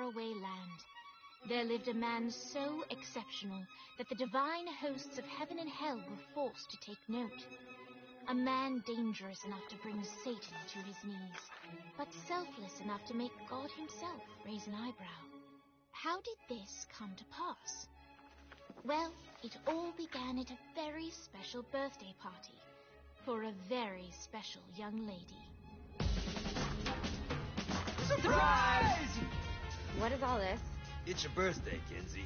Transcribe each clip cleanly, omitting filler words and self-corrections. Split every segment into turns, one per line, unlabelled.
faraway land, there lived a man so exceptional that the divine hosts of heaven and hell were forced to take note. A man dangerous enough to bring Satan to his knees, but selfless enough to make God himself raise an eyebrow. How did this come to pass? Well, it all began at a very special birthday party for a very special young lady.
Surprise!
What is all this?
It's your birthday, Kinsey.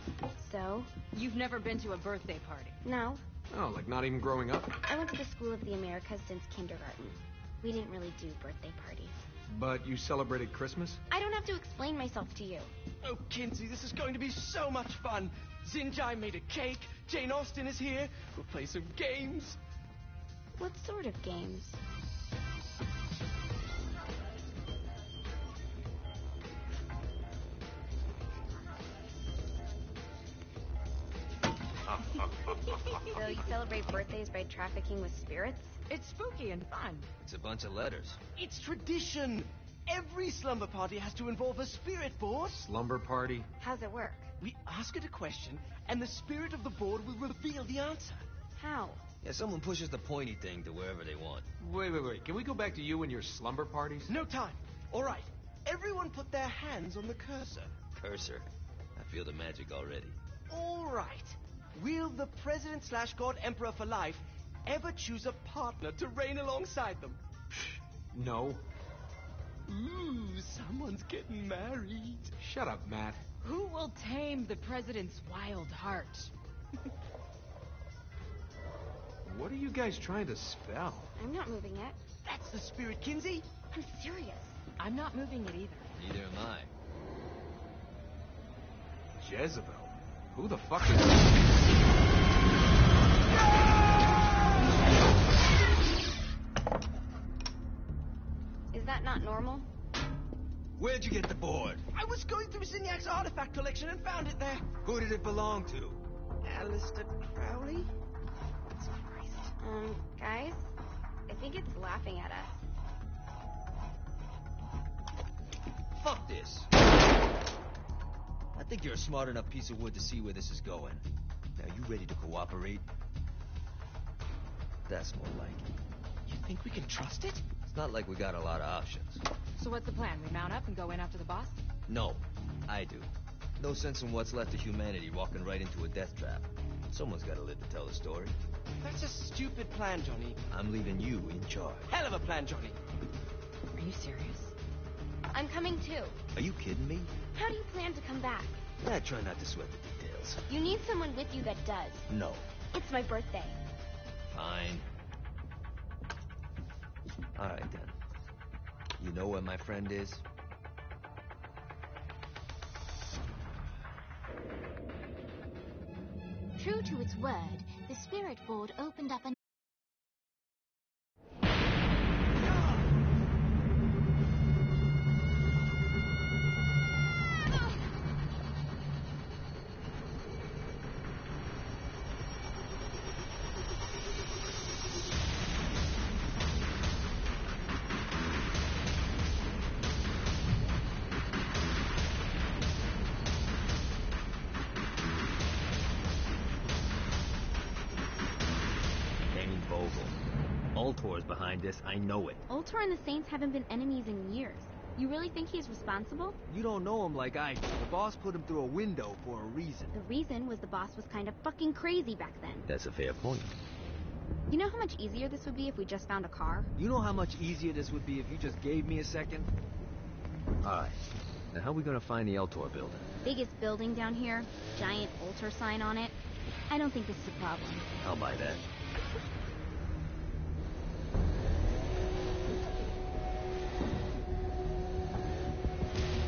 So?
You've never been to a birthday party?
No.
Oh, like not even growing up?
I went to the School of the Americas since kindergarten. We didn't really do birthday parties.
But you celebrated Christmas?
I don't have to explain myself to you.
Oh, Kinsey, this is going to be so much fun. Zinjai made a cake. Jane Austen is here. We'll play some games.
What sort of games? So you celebrate birthdays by trafficking with spirits?
It's spooky and fun.
It's a bunch of letters.
It's tradition. Every slumber party has to involve a spirit board.
Slumber party?
How's it work?
We ask it a question, and the spirit of the board will reveal the answer.
How?
Yeah, someone pushes the pointy thing to wherever they want.
Wait. Can we go back to you and your slumber parties?
No time. All right. Everyone put their hands on the cursor.
Cursor. I feel the magic already.
All right. Will the President/God Emperor for life ever choose a partner to reign alongside them?
No.
Ooh, someone's getting married.
Shut up, Matt.
Who will tame the president's wild heart?
What are you guys trying to spell?
I'm not moving it.
That's the spirit, Kinsey.
I'm serious.
I'm not moving it either.
Neither am I.
Jezebel. Who the fuck is...
Is that not normal?
Where'd you get the board?
I was going through Signac's artifact collection and found it there.
Who did it belong to?
Alistair Crowley?
Guys? I think it's laughing at us.
Fuck this. I think you're a smart enough piece of wood to see where this is going. Now, you ready to cooperate? That's more like it.
You think we can trust it?
It's not like we got a lot of options.
So what's the plan? We mount up and go in after the boss?
No, I do. No sense in what's left of humanity walking right into a death trap. Someone's got to live to tell the story.
That's a stupid plan, Johnny.
I'm leaving you in charge.
Hell of a plan, Johnny.
Are you serious?
I'm coming too.
Are you kidding me?
How do you plan to come back?
I try not to sweat the details.
You need someone with you that does.
No.
It's my birthday.
Fine. All right, then. You know where my friend is?
True to its word, the spirit board opened up a
Ultor's behind this, I know it.
Ultor and the Saints haven't been enemies in years. You really think he's responsible?
You don't know him like I do. The boss put him through a window for a reason.
The reason was the boss was kind of fucking crazy back then.
That's a fair point.
You know how much easier this would be if we just found a car?
You know how much easier this would be if you just gave me a second? Alright. Now how are we gonna find the Ultor building?
Biggest building down here, giant Ultor sign on it. I don't think this is a problem.
I'll buy that.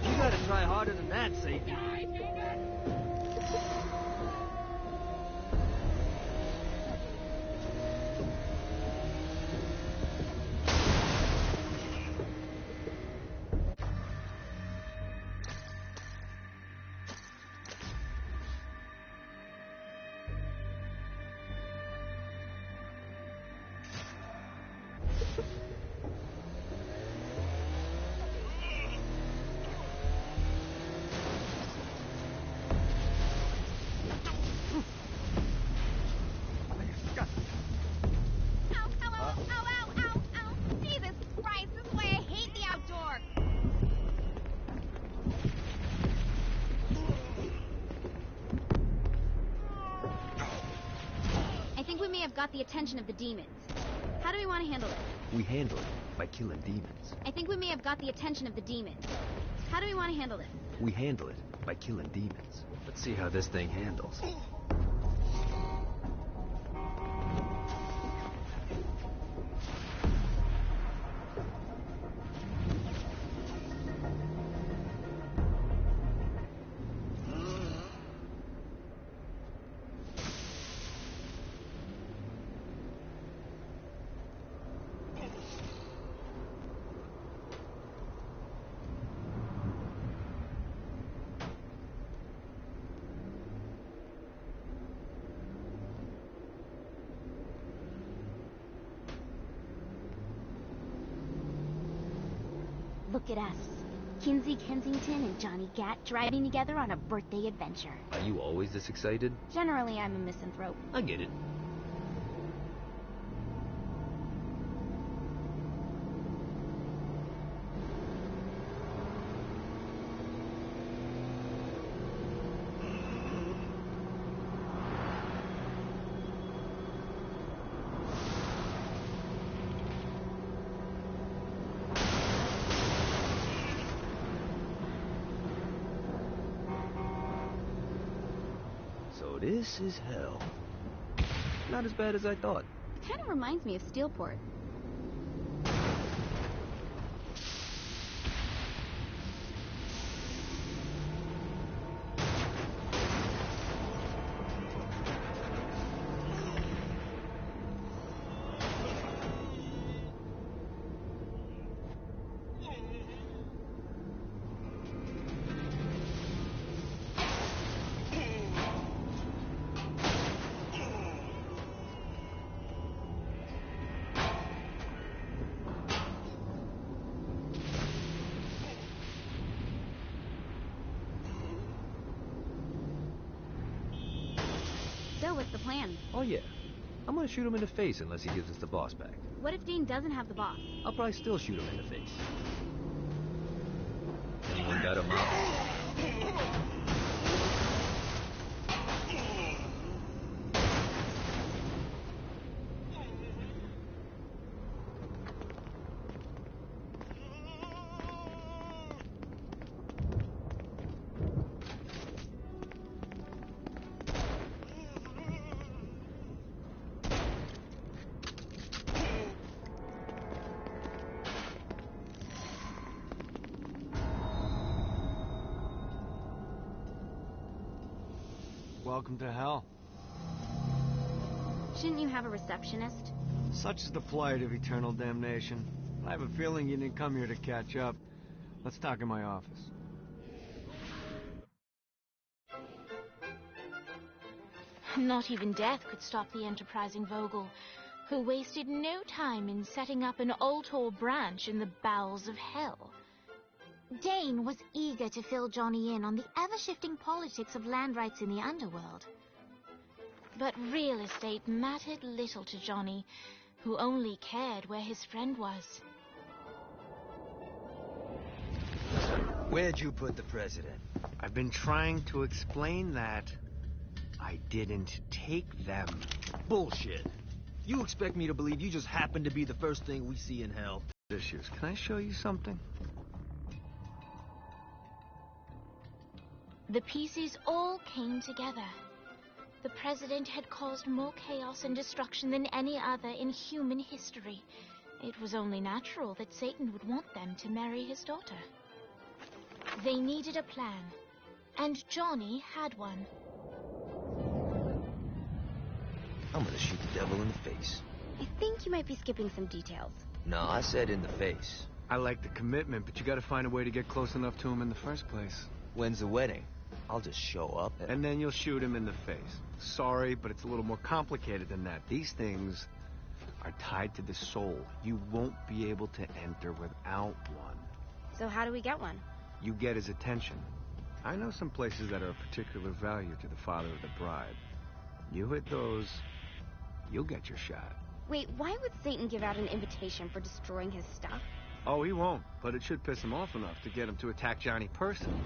You gotta try harder than that, Satan.
got the attention of the demons. How do we want to handle it?
We handle it by killing demons.
I think we may have got the attention of the demons. How do we want to handle this?
We handle it by killing demons. Let's see how this thing handles.
Look at us. Kinsey Kensington and Johnny Gat driving together on a birthday adventure.
Are you always this excited?
Generally, I'm a misanthrope.
I get it. So this is hell. Not as bad as I thought.
Kind of reminds me of Steelport. So, what's the plan?
Oh yeah. I'm gonna shoot him in the face unless he gives us the boss back.
What if Dane doesn't have the boss?
I'll probably still shoot him in the face. Anyone got a mouse?
Welcome to hell.
Shouldn't you have a receptionist?
Such is the plight of eternal damnation. I have a feeling you didn't come here to catch up. Let's talk in my office.
Not even death could stop the enterprising Vogel, who wasted no time in setting up an Ultor branch in the bowels of hell. Dane was eager to fill Johnny in on the ever-shifting politics of land rights in the underworld. But real estate mattered little to Johnny, who only cared where his friend was.
Where'd you put the president?
I've been trying to explain that. I didn't take them.
Bullshit. You expect me to believe you just happened to be the first thing we see in hell?
Issues. Can I show you something?
The pieces all came together. The president had caused more chaos and destruction than any other in human history. It was only natural that Satan would want them to marry his daughter. They needed a plan, and Johnny had one.
I'm gonna shoot the devil in the face.
I think you might be skipping some details.
No, I said in the face.
I like the commitment, but you gotta find a way to get close enough to him in the first place.
When's the wedding? I'll just show up
And then you'll shoot him in the face. Sorry, but it's a little more complicated than that. These things are tied to the soul. You won't be able to enter without one.
So how do we get one?
You get his attention. I know some places that are of particular value to the father of the bride. You hit those, you'll get your shot.
Wait, why would Satan give out an invitation for destroying his stuff?
Oh, he won't, but it should piss him off enough to get him to attack Johnny personally.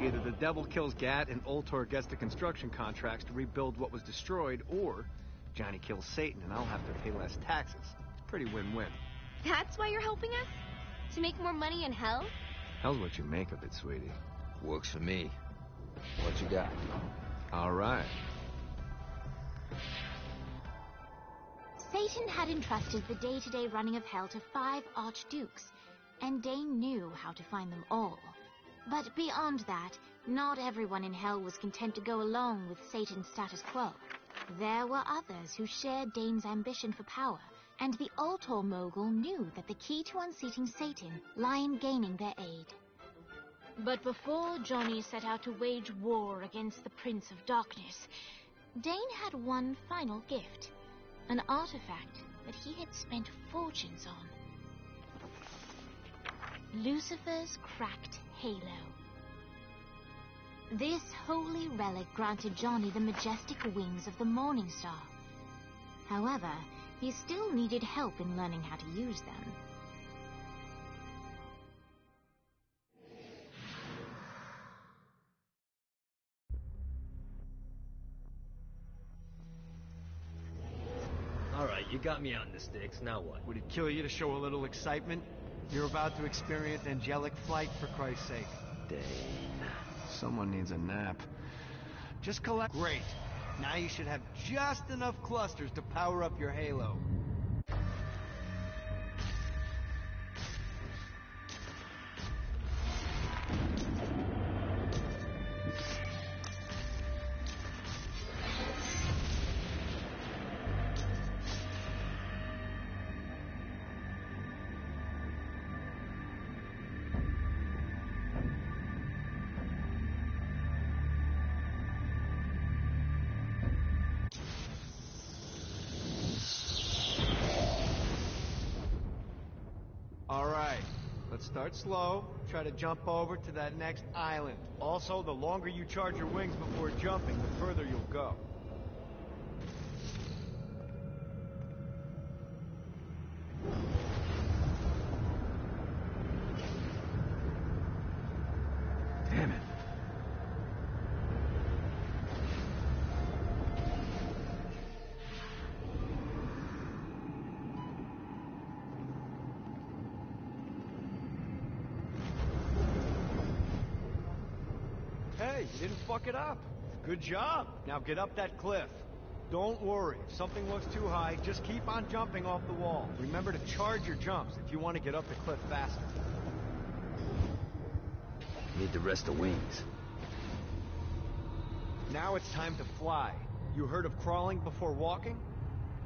Either the devil kills Gat and Ultor gets the construction contracts to rebuild what was destroyed, or Johnny kills Satan, and I'll have to pay less taxes. It's pretty win-win.
That's why you're helping us? To make more money in hell?
Hell's what you make of it, sweetie.
Works for me. What you got?
All right.
Satan had entrusted the day-to-day running of hell to 5 archdukes, and Dane knew how to find them all. But beyond that, not everyone in hell was content to go along with Satan's status quo. There were others who shared Dane's ambition for power, and the Ultor mogul knew that the key to unseating Satan lay in gaining their aid. But before Johnny set out to wage war against the Prince of Darkness, Dane had one final gift, an artifact that he had spent fortunes on. Lucifer's cracked halo. This holy relic granted Johnny the majestic wings of the Morning Star. However, he still needed help in learning how to use them.
Alright, you got me out in the sticks, now what?
Would it kill you to show a little excitement? You're about to experience angelic flight, for Christ's sake.
Dane.
Someone needs a nap. Just collect... Great. Now you should have just enough clusters to power up your halo. Let's start slow. Try to jump over to that next island. Also, the longer you charge your wings before jumping, the further you'll go. Damn it. Hey, you didn't fuck it up. Good job. Now get up that cliff. Don't worry. If something looks too high, just keep on jumping off the wall. Remember to charge your jumps if you want to get up the cliff faster.
Need to rest the wings.
Now it's time to fly. You heard of crawling before walking?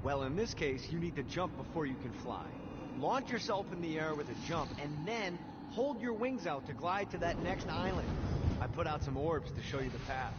Well, in this case, you need to jump before you can fly. Launch yourself in the air with a jump, and then hold your wings out to glide to that next island. I put out some orbs to show you the path.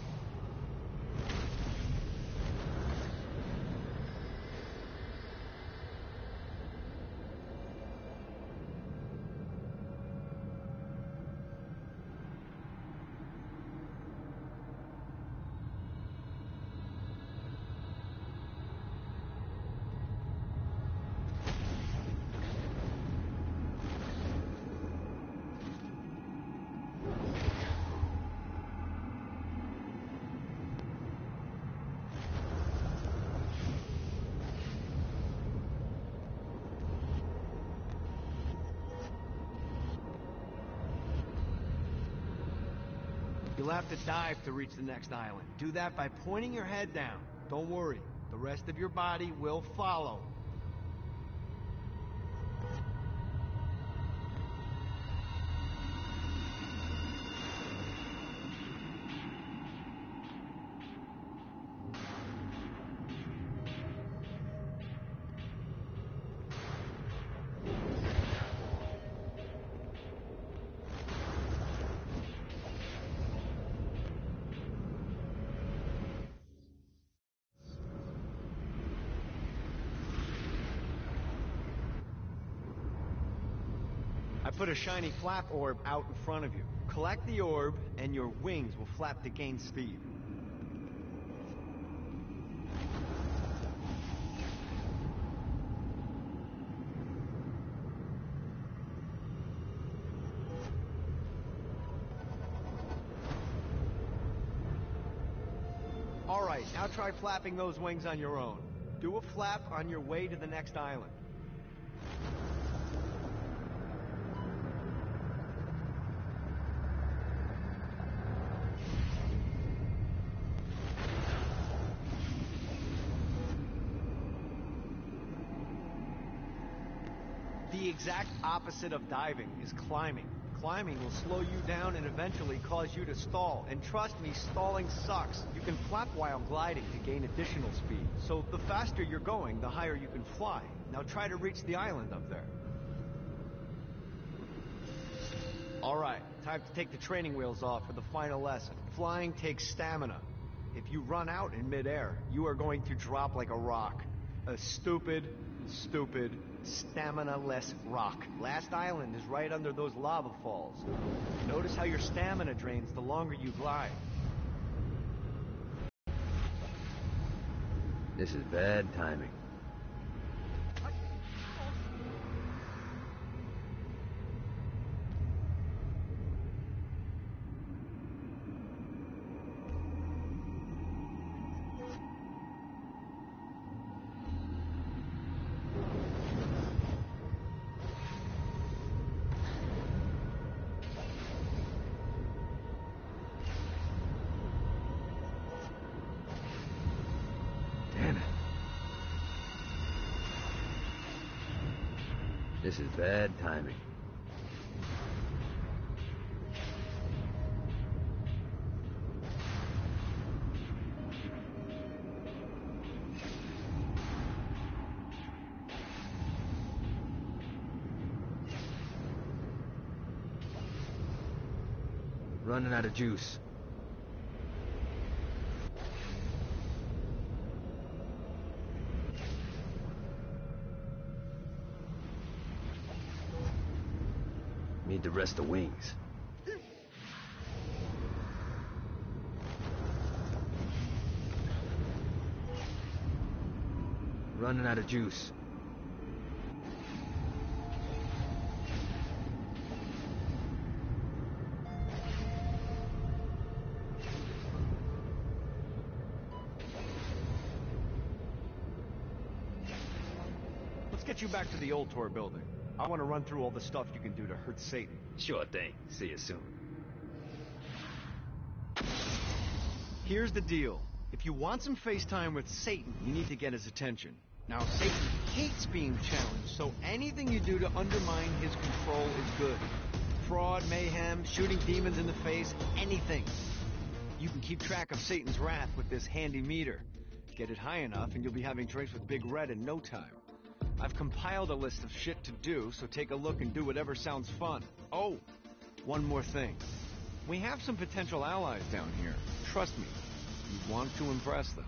You'll have to dive to reach the next island. Do that by pointing your head down. Don't worry, the rest of your body will follow. I put a shiny flap orb out in front of you. Collect the orb, and your wings will flap to gain speed. All right, now try flapping those wings on your own. Do a flap on your way to the next island. The exact opposite of diving is climbing. Climbing will slow you down and eventually cause you to stall. And trust me, stalling sucks. You can flap while gliding to gain additional speed. So the faster you're going, the higher you can fly. Now try to reach the island up there. All right, time to take the training wheels off for the final lesson. Flying takes stamina. If you run out in midair, you are going to drop like a rock. A stupid, stamina-less rock. Last island is right under those lava falls. Notice how your stamina drains the longer you glide.
This is bad timing. This is bad timing. Running out of juice. Need to rest the wings. Running out of juice.
Let's get you back to the old tour building. I want to run through all the stuff you can do to hurt Satan.
Sure thing. See you soon.
Here's the deal. If you want some face time with Satan, you need to get his attention. Now, Satan hates being challenged, so anything you do to undermine his control is good. Fraud, mayhem, shooting demons in the face, anything. You can keep track of Satan's wrath with this handy meter. Get it high enough and you'll be having drinks with Big Red in no time. I've compiled a list of shit to do, so take a look and do whatever sounds fun. Oh, one more thing. We have some potential allies down here. Trust me, you want to impress them.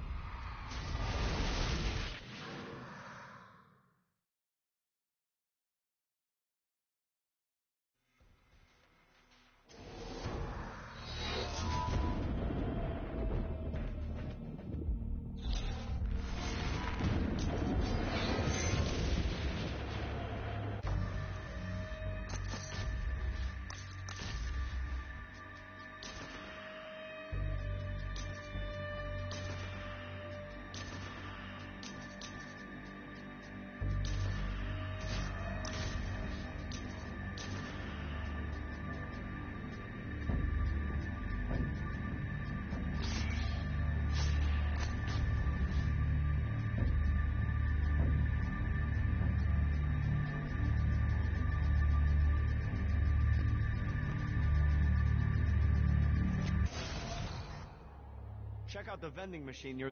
Check out the vending machine near...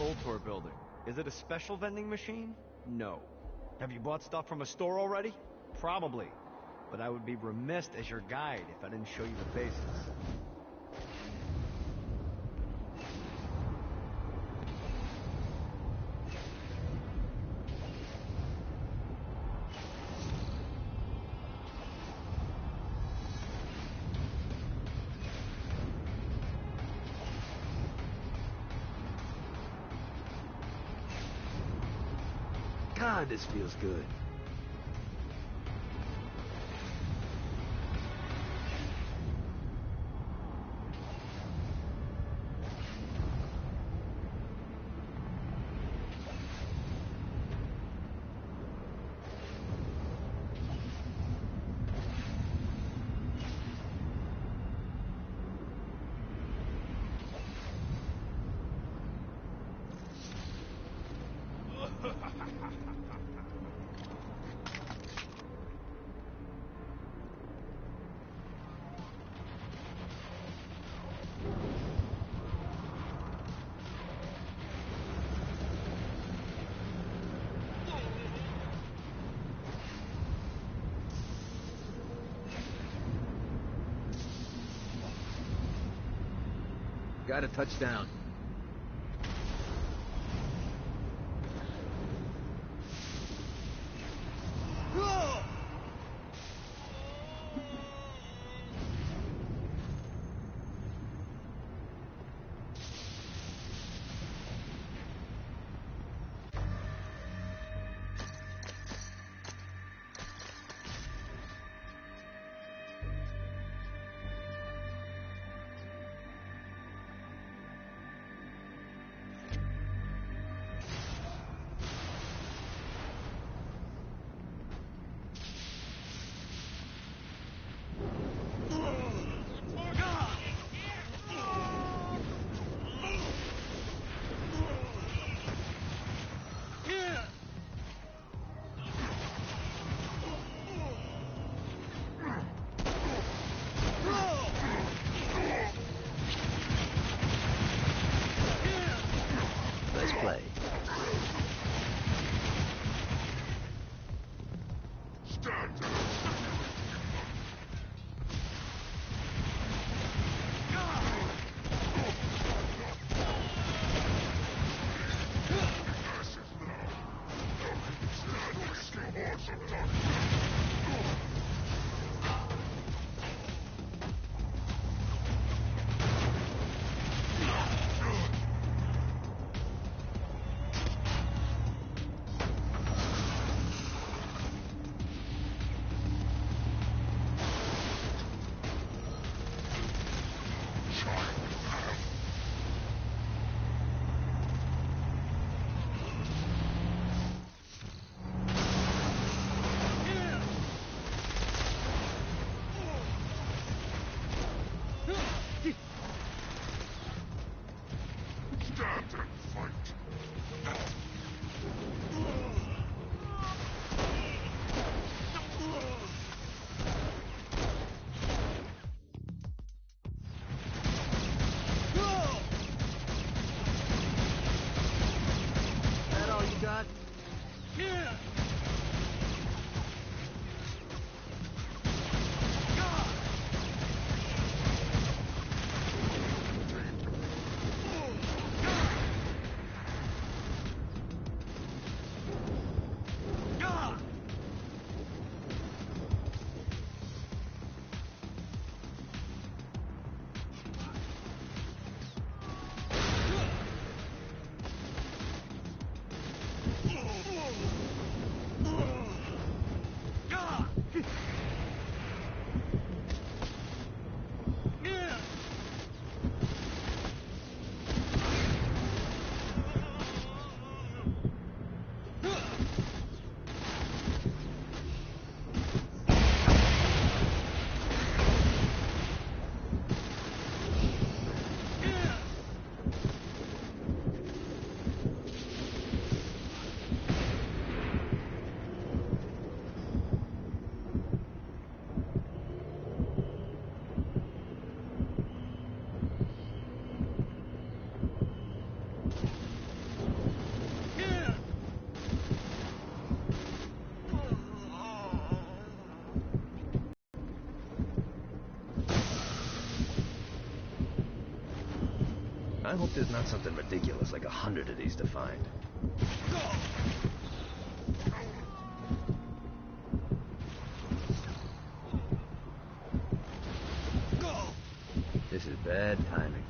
Old tour building. Is it a special vending machine? No. Have you bought stuff from a store already? Probably. But I would be remiss as your guide if I didn't show you the basics.
God, this feels good. Got a touchdown.
Nice play.
That all you got?
I hope there's not something ridiculous like 100 of these to find. This is bad timing.